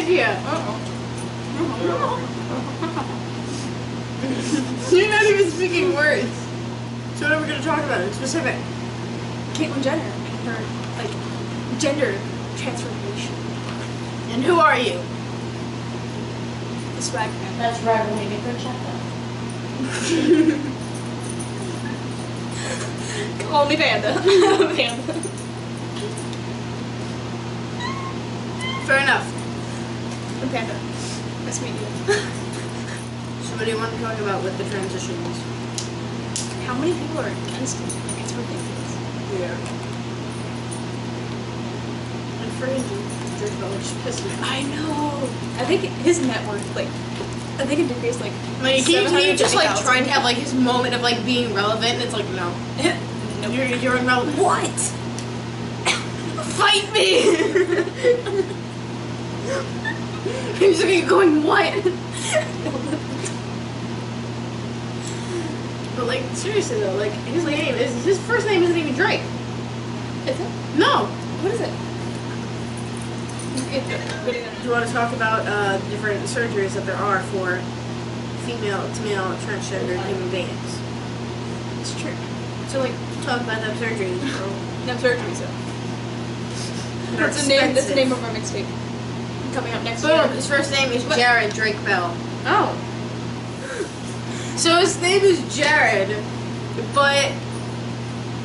idea. You're not even speaking words. So what are we going to talk about in specific? Caitlyn Jenner and her, like, gender transformation. And who are you? The swag man. That's right, we'll make a good check Call me Panda. Panda. Fair enough. I'm Panda. Nice to meet you. So what do you want to talk about with the transitions? How many people are against it? Like, it's ridiculous. Yeah. And Frankie, Drake Bell just pissed me off. I know. I think his net worth, like, I think it decreased, like, Like, can you just, like, 750,000. try and have, like, his moment of, like, being relevant? And it's like, no. Nope. You're irrelevant. What? Fight me! He's looking at going, what? But, like, seriously, though, like, his first name isn't even Drake. Is it? No. What is it? Do you want to talk about different surgeries that there are for female to male transgender human beings? It's true. So, like, Talk about them surgeries, bro. no surgery, so. They're That's the name. That's the expensive. name of our mixtape. Coming up next Boom. year. His first name is What? Jared Drake Bell. Oh. So his name is Jared, but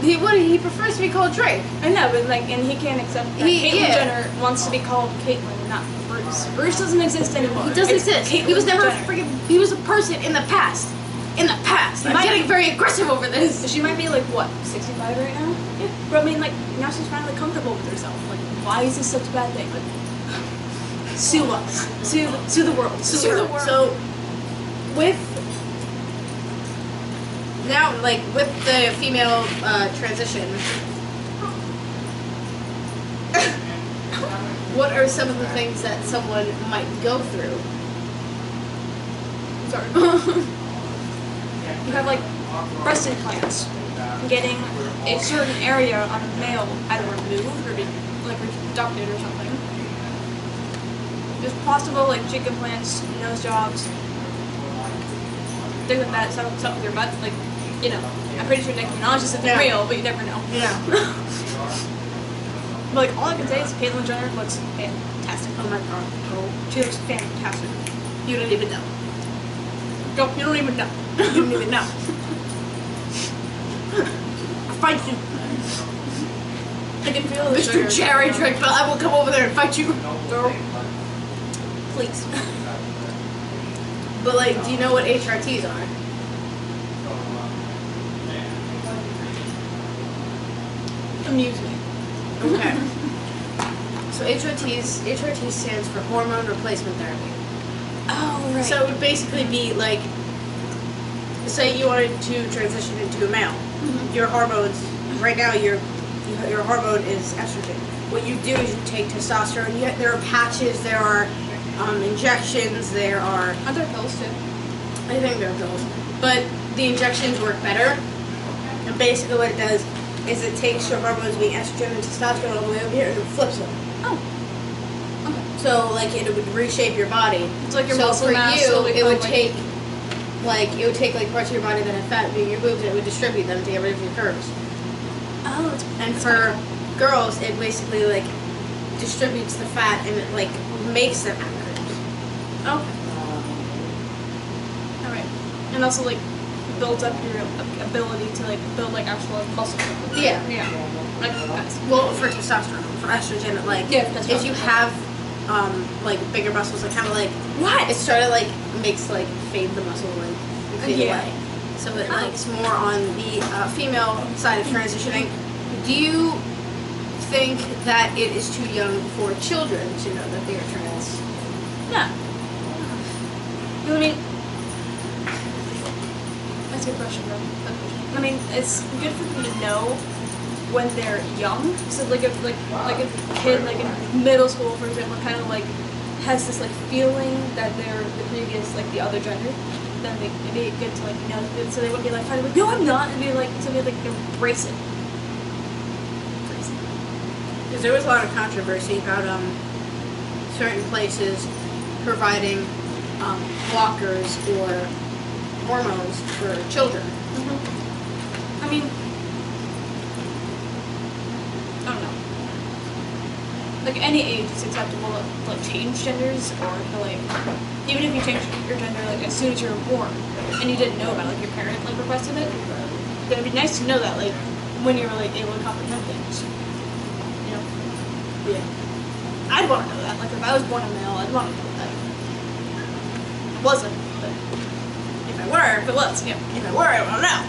he prefers to be called Drake. I know, but like, and he can't accept that Caitlyn Jenner wants to be called Caitlyn, not Bruce. Bruce doesn't exist anymore. He doesn't It's exist. He Caitlyn was never Jenner. freaking. He was a person in the past. In the past. I'm getting very aggressive over this. She might be like what, 65 right now? Yeah. But I mean, like now she's finally comfortable with herself. Like, why is this such a bad thing? Like, sue us, sue the world, sue the world. So, with now, like with the female transition, what are some of the things that someone might go through? Sorry. You have like breast implants, getting a certain area on a male either removed or like reducted or something. There's possible like cheek implants, nose jobs, things like that. Stuff with your butt, like, you know. I'm pretty sure Nicki Minaj isn't real, but you never know. Yeah. But like all I can say is Caitlyn Jenner looks fantastic. Oh my god. She looks fantastic. You don't even know. Go, you don't even know. You don't even know. I'll fight you. I can feel the Mr. sugar. Jared Drake Bell, I will come over there and fight you. Girl. Please. But like, do you know what HRTs are? Amuse me. Okay. So HRT stands for hormone replacement therapy. Oh, right. So it would basically be like, say you wanted to transition into a male. Mm-hmm. Your hormones, right now your hormone is estrogen. What you do is you take testosterone. There are patches, there are injections, there are... Are there pills too? I think there are pills. But the injections work better. And basically what it does is it takes your hormones being estrogen and testosterone all the way over here and it flips them. Oh. Okay. So like it would reshape your body. It's like your so muscle for mass you, slowly it would flowing. take like parts of your body that have fat being your boobs and it would distribute them to get rid of your curves. Oh, it's And for girls, it basically like distributes the fat and it like makes them have curves. okay. All right. And also like builds up your ability to like build like actual like, muscle. Yeah. Yeah. Like guys. Well, for testosterone, for estrogen, it like Yeah, if you have like bigger muscles, it kind of like What? it sort of like makes like fade the muscle like fade Yeah. away. So it likes more on the female side of transitioning. Do you think that it is too young for children to know that they are trans? Yeah. I mean, that's a good question, bro. I mean, it's good for them to know when they're young. So like if like a kid like in middle school, for example, kind of like has this like feeling that they're the previous like the other gender, then it'd be good to like know, so they wouldn't be like trying to be like, no, I'm not, and be like, so they like embrace it. Because there was a lot of controversy about certain places providing blockers or hormones for children. I mean, I don't know. Like any age, it's acceptable to like change genders, or to like even if you change your gender like as soon as you were born and you didn't know about it, like your parent like requested it, then it'd be nice to know that like when you were like able to comprehend things. You know? Yeah. I'd want to know that. Like if I was born a male, I'd want to know that. I wasn't, but if I were, if it was, yeah. If I were, I want to know.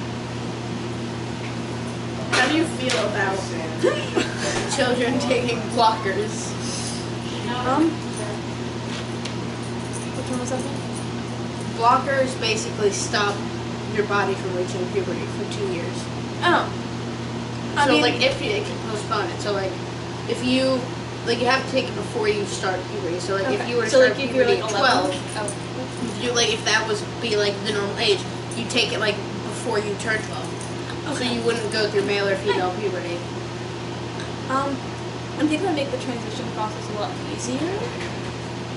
How do you feel about children taking blockers? Which one was that again? Blockers basically stop your body from reaching puberty for 2 years. Oh. I So mean, like if you, it can postpone it. So like if you like you have to take it before you start puberty. So like if okay. you were to So, start like, if you're, puberty like, at 11? 12, Oh. you like if that was be like the normal age, you take it like before you turn 12. So Okay. you wouldn't go through male or female puberty. I think that make the transition process a lot easier,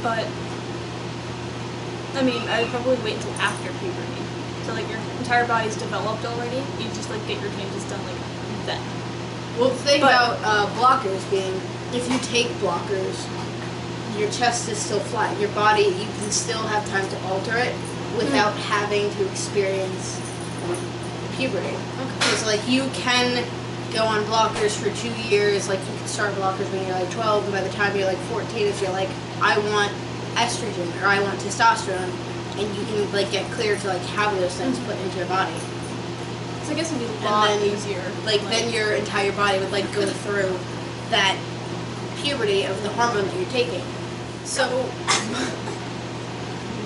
but I mean, I'd probably wait until after puberty. So like your entire body's developed already, you just like get your changes done like then. Well, the thing But- about blockers being, if you take blockers, your chest is still flat. Your body, you can still have time to alter it without having to experience puberty. Because like you can go on blockers for 2 years. Like you can start blockers when you're like 12, and by the time you're like 14, if you're like, I want estrogen or I want testosterone, and you can like get cleared to like have those things put into your body. So I guess it'd be a lot then, easier. Like then your entire body would like go through that puberty of the hormone that you're taking. So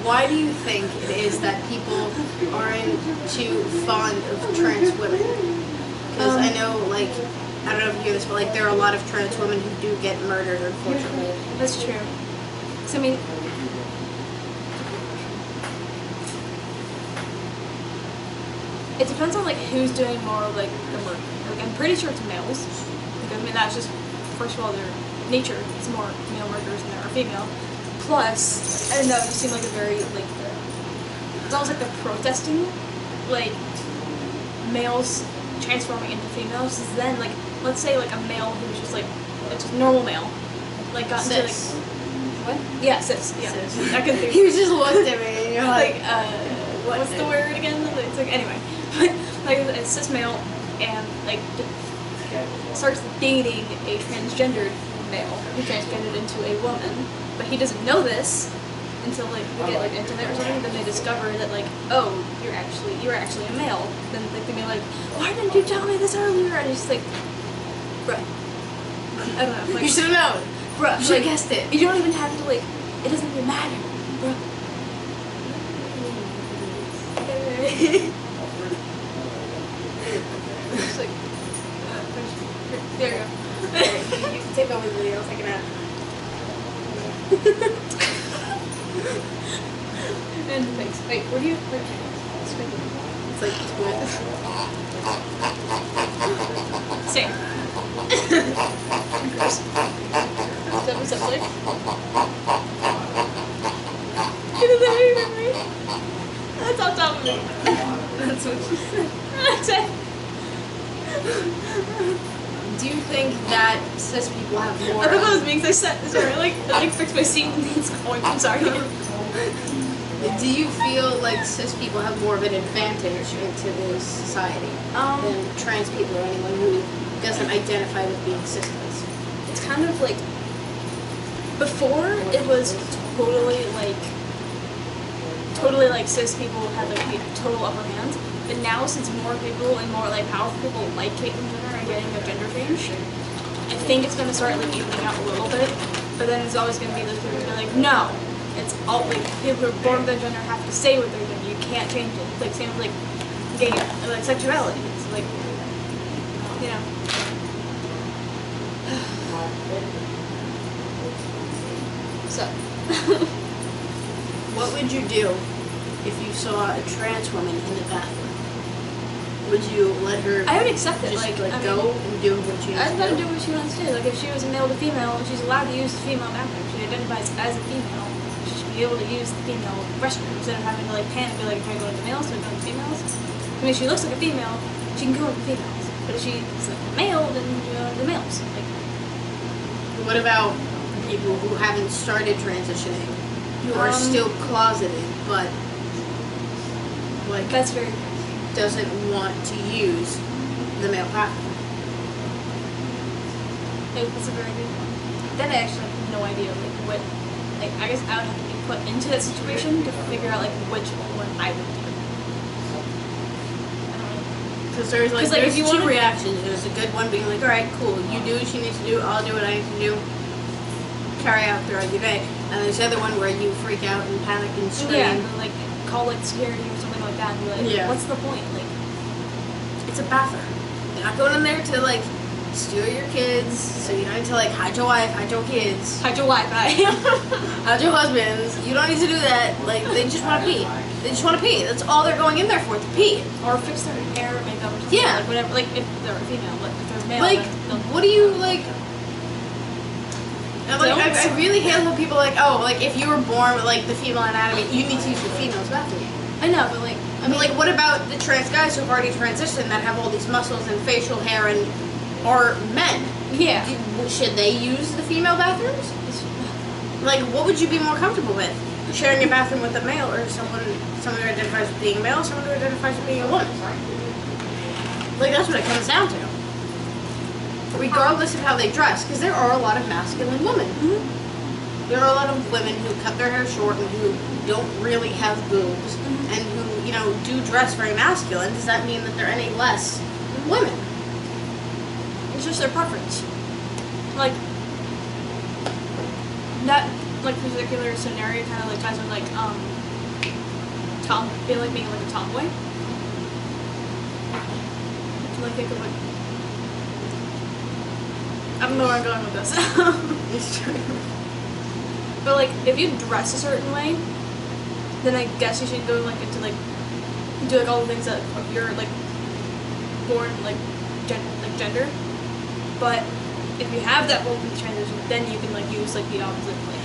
why do you think it is that people aren't too fond of trans women? Because I know like I don't know if you hear this, but like there are a lot of trans women who do get murdered, unfortunately. That's true. So I mean, it depends on like who's doing more of like the murder. Like I'm pretty sure it's males. Like, I mean that's just first of all their nature. It's more male murderers than there are female. Plus, I don't know. You seem like a very like it's almost like they're protesting, like males transforming into females. Then like let's say like a male who's just like it's just normal male, like got into Cis. like what? Yeah, cis. Yeah, Cis. I can think. You just looked at me and you're like like what's the word again? It's like anyway, like a cis male and like starts dating a transgendered male who transgendered into a woman, but he doesn't know this until like they get like internet or something. Then they discover that like oh you're actually a male. Then like they be like why didn't you tell me this earlier? And it's just like bruh, I don't know. Like, you should have known. bruh, You should have guessed it. You don't even have to like. It doesn't even matter, bruh. It's like, there you go. You can take over the video, I'll take it out. And thanks. Wait, where do you? Wait, It's like twist. same. Gross. That was up like. Get in there, memory. That's on top of me. That's what she said. That's it. Do you think that cis people have more? I thought that was me because I said, sorry, like, I didn't fix my seat and it's going. I'm sorry. Do you feel like cis people have more of an advantage into this society than trans people or anyone who doesn't identify with being cis? It's kind of like before it was totally like cis people had like the total upper hand, but now since more people and more like powerful people like Caitlyn Jenner are getting a gender change, I think it's gonna start like evening out a little bit. But then it's always gonna be those people who are like, no, it's all like people who are born with their gender have to stay with their gender. You can't change it. It's like same with like gay like sexuality. It's like you know. So, What would you do if you saw a trans woman in the bathroom? Would you let her? I would accept it. Just I go mean, and do what she I'd needs let to her do what she wants to do. Like if she was a male to female, she's allowed to use the female bathroom. She identifies as a female. She should be able to use the female restroom instead of having to like panic and be like, "Am I going to males? Am I going to females?" I mean, if she looks like a female, she can go with the females. But if she's like a male, then the males. Like, What about people who haven't started transitioning, who are still closeted, but like that's very. doesn't want to use the male bathroom? That's a very good one. Then I actually have no idea like what. Like I guess I would have to be put into that situation to figure out like which one I would do. Because there's like, if there's you two wanna- reactions. There's a good one being like, all right, cool, you do what you need to do, I'll do what I need to do, carry out throughout your day. And there's the other one where you freak out and panic and scream. Yeah, and then, like call like security or something like that and be like, Yeah. what's the point? Like, It's a bathroom. You're not going in there to like steal your kids, so you don't need to like hide your wife, hide your kids, hide your Wi-Fi. hide your husbands. You don't need to do that. Like, they just want to pee. They just want to pee. That's all they're going in there for, to pee. Or fix their hair or makeup or something. Yeah. Like whatever. Like if they're female, but if they're male, Like, then what do you like? And, like, Don't. I really hate when people are like, oh, like if you were born with like the female anatomy, you need to use the female's bathroom. I know, but like I mean, like, what about the trans guys who've already transitioned that have all these muscles and facial hair and are men? yeah. Should they use the female bathrooms? Like, what would you be more comfortable with? Sharing a bathroom with a male or someone who identifies with being a male, someone who identifies with being a woman? Like, that's what it comes down to. Regardless of how they dress, because there are a lot of masculine women. Mm-hmm. There are a lot of women who cut their hair short and who don't really have boobs and who, you know, do dress very masculine. Does that mean that they're any less women? It's just their preference. Like that like particular scenario kind of like ties with like being like a tomboy. Like think of like I don't know where I'm going with this. It's true. But like if you dress a certain way, then I guess you should go like into like do like all the things that you're like born like gender. But if you have that open transition, then you can like use like the opposite like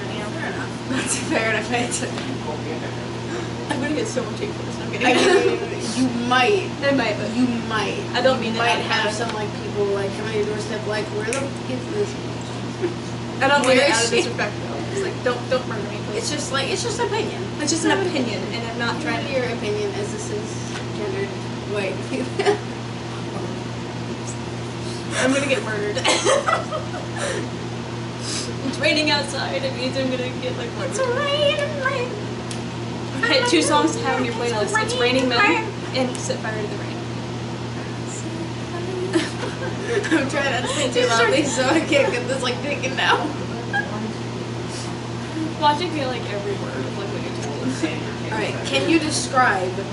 you know? Fair enough. That's a fair enough answer. I'm gonna get so much hate for this. I'm kidding. I mean, you might. I might, but You might. I don't mean you it might out of have hand. some like people like come on your doorstep like, where the fuck is this? I don't mean Where it is out of she? disrespect though. It's like don't murder me, please. It's just opinion. It's just an opinion, and I'm not trying to. Your opinion as this is gendered white. I'm gonna get murdered. It's raining outside. It means I'm gonna get like murdered. It's rain. Okay, 2 songs to have on your playlist. It's Raining Men and Set Fire to the Rain. I'm trying not to sing too loudly so I can't get this like taken down. Watching me like every word of like what you're telling. Alright, can you describe the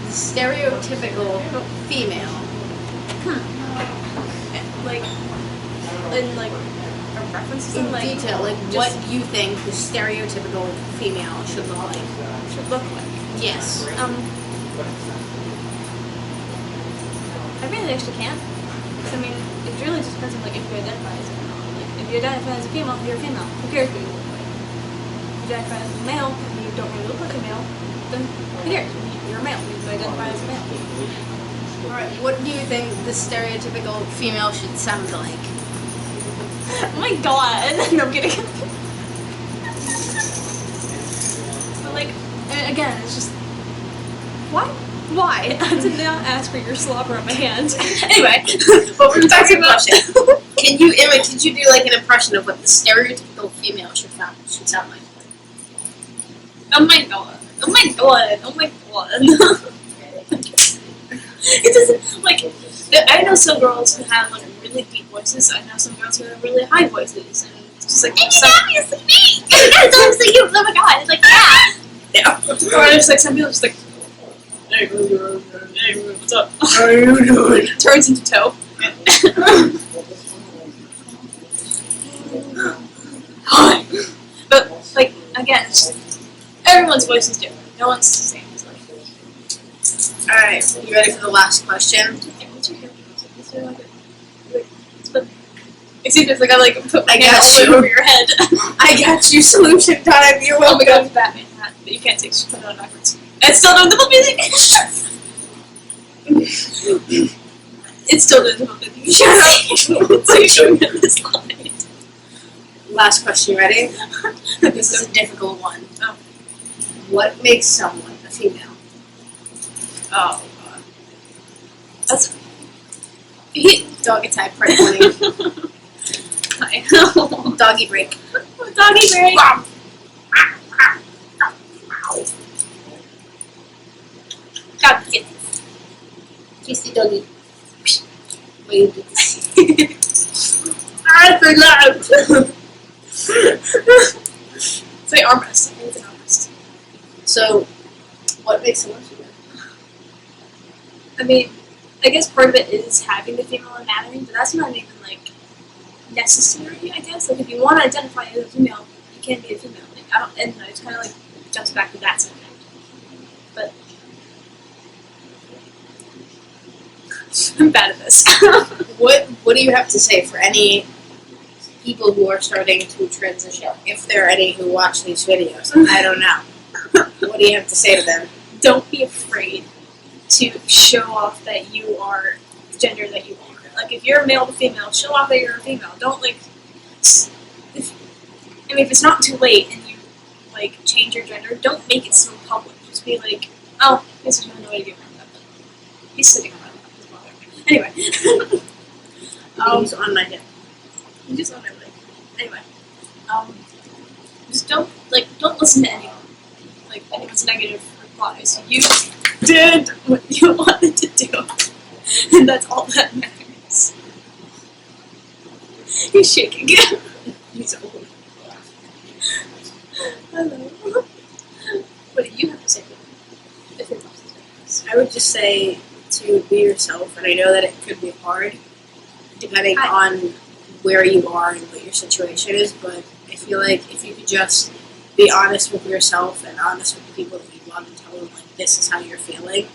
stereotypical female? Like, in like a reference to In like detail, like just what you think the stereotypical female should look like. should look like. Yes. I really actually can't. I mean, it really just depends on like if you identify as it or not. Like if you identify as a female, you're a female. Who cares what you look like? If you identify as a male and you don't really look like a male, then who cares? You're a male. You identify as a male. Alright, what do you think the stereotypical female should sound like? Oh my god! No, I'm kidding. But like, again, it's just why? Why? I did not ask for your slobber on my hands. Anyway, what we're talking about. Could you do like an impression of what the stereotypical female should sound like? Oh my god. Oh my god. Oh my god. It doesn't like I know some girls who have like really deep voices. I know some girls who have really high voices, and it's just like obviously me. It's obviously you. Oh my god. It's like yeah. Or there's like some people just like hey, what's up? How are you doing? Turns into toe. Hi. But like again, it's just, everyone's voice is different. No one's the same. It's like, I Alright, you ready for the last question? Excuse me, it's like I like put my I hand got all the way you. over your head. I got you. Solution time. You're Oh my welcome. god, it's Batman hat, but you can't take put it on backwards. It's still doing the music. It's still doing the music. Shut up. It's like showing me this line. Last question. You ready? This is a difficult one. Oh. What makes someone a female? Oh god. That's Doggy type. Part 20. I know. Doggy break. Doggy break. God, get Kissy doggy. Wait. I forgot. Say armrest. It's an armrest. So, what makes someone female? I mean, I guess part of it is having the female anatomy, but that's not even like necessary. I guess like if you want to identify as a female, you can be a female. Like I don't, and it's kind of like jumps back to that subject. But I'm bad at this. What do you have to say for any people who are starting to transition? If there are any who watch these videos, I don't know. What do you have to say to them? Don't be afraid to show off that you are the gender that you are. Like if you're a male to female, show off that you're a female. Don't like. If it's not too late and you like change your gender, don't make it so public. Just be like, oh, I guess there's no way to get around that. But he's sitting on my lap. He's bothering me. Anyway. He's on my hip. You just on my leg. Anyway. Just don't listen to anyone. Like anyone's negative replies. You did what you wanted to do. And that's all that matters. He's shaking. He's old. Hello. What do you have to say to them? If you're I would just say to be yourself, and I know that it could be hard, depending on where you are and what your situation is, but I feel like if you could just be honest with yourself and honest with the people that you love and tell them, like, this is how you're feeling,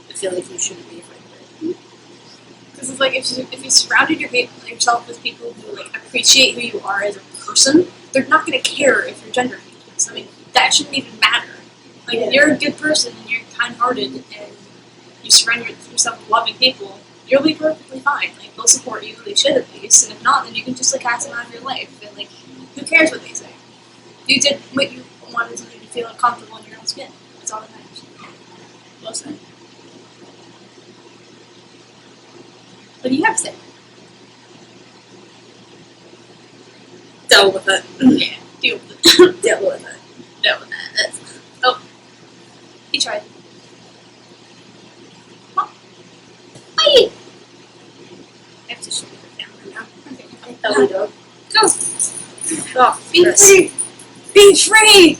I feel like you shouldn't be afraid of it. Because it's like if you surrounded yourself with people who like appreciate who you are as a person, they're not going to care if your gender changes. I mean, that shouldn't even matter. Like if you're a good person and you're kind-hearted and you surround yourself with loving people, you'll be perfectly fine. Like they'll support you, they should at least, and if not, then you can just like cast them out of your life. And like, who cares what they say? You did what you wanted to do to feel comfortable in your own skin. That's all that matters. Well said. What do you have to say? Deal with it. Yeah, deal with it. Deal with it. Deal with that. Oh, he tried. Oh. Hi. I have to show you the camera now. Okay. Belly dog. Go. Oh, Be free. Be free.